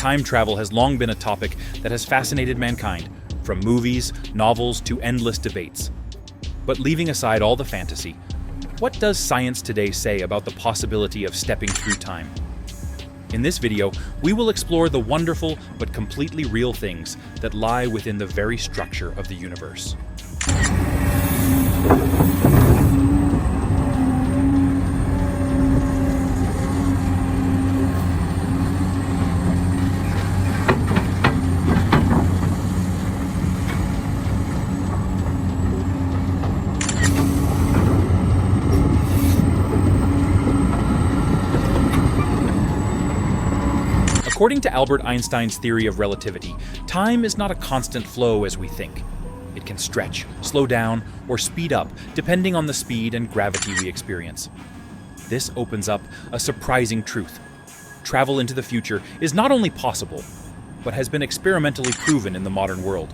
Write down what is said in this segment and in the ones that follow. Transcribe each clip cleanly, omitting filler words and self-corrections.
time travel has long been a topic that has fascinated mankind, from movies, novels, to endless debates. But leaving aside all the fantasy, what does science today say about the possibility of stepping through time? In this video, we will explore the wonderful but completely real things that lie within the very structure of the universe. According to Albert Einstein's theory of relativity, time is not a constant flow as we think. It can stretch, slow down, or speed up depending on the speed and gravity we experience. This opens up a surprising truth. Travel into the future is not only possible, but has been experimentally proven in the modern world.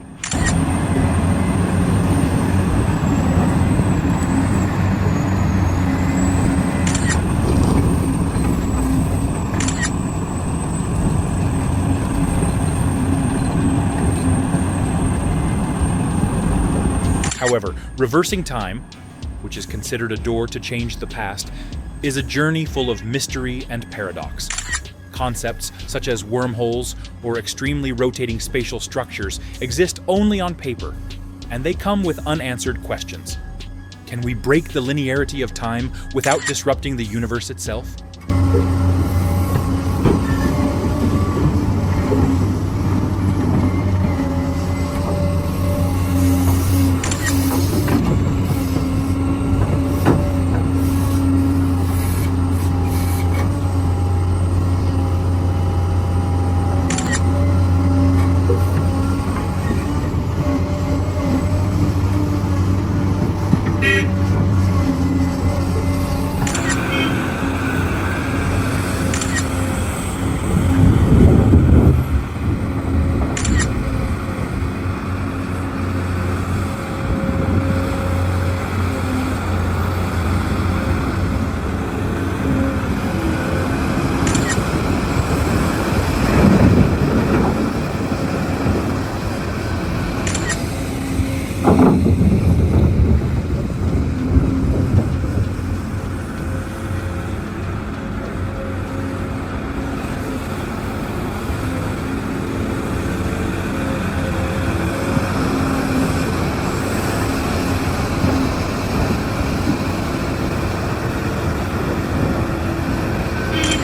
However, reversing time, which is considered a door to change the past, is a journey full of mystery and paradox. Concepts such as wormholes or extremely rotating spatial structures exist only on paper, and they come with unanswered questions. Can we break the linearity of time without disrupting the universe itself?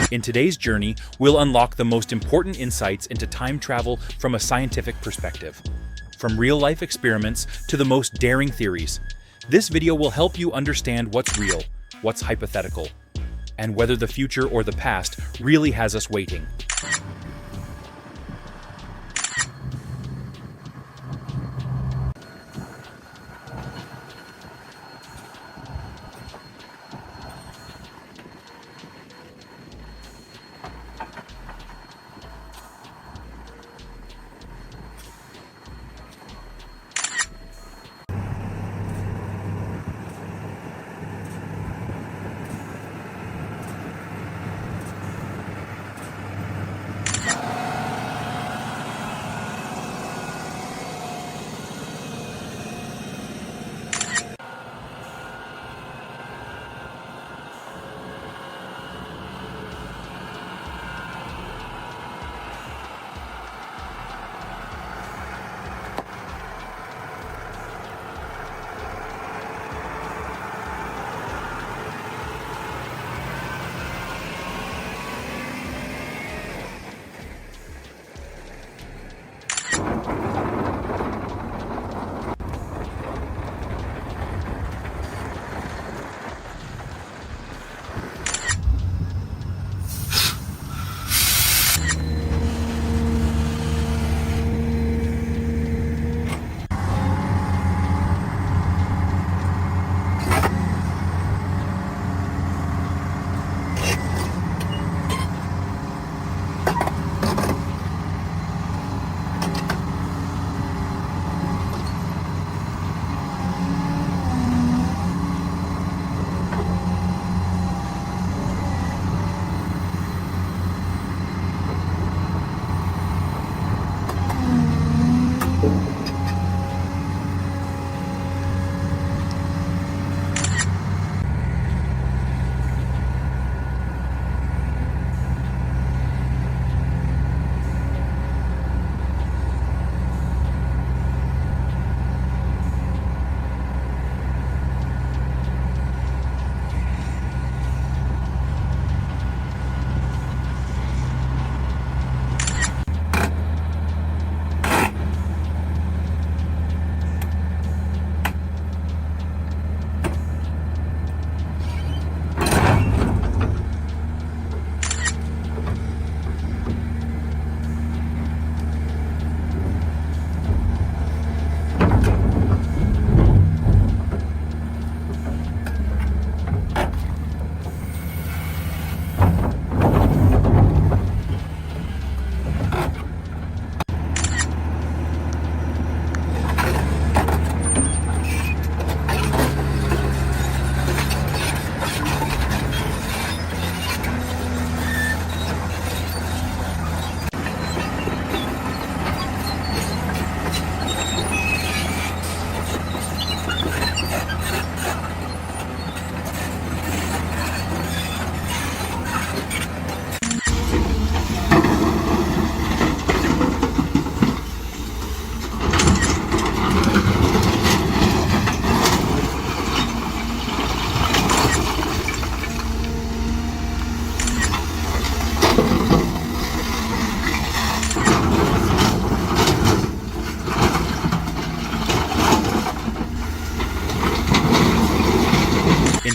In today's journey, we'll unlock the most important insights into time travel from a scientific perspective. From real-life experiments to the most daring theories, this video will help you understand what's real, what's hypothetical, and whether the future or the past really has us waiting.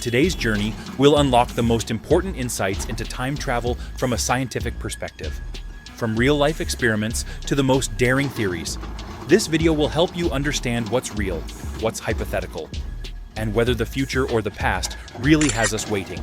today's journey, we'll unlock the most important insights into time travel from a scientific perspective. From real-life experiments to the most daring theories, this video will help you understand what's real, what's hypothetical, and whether the future or the past really has us waiting.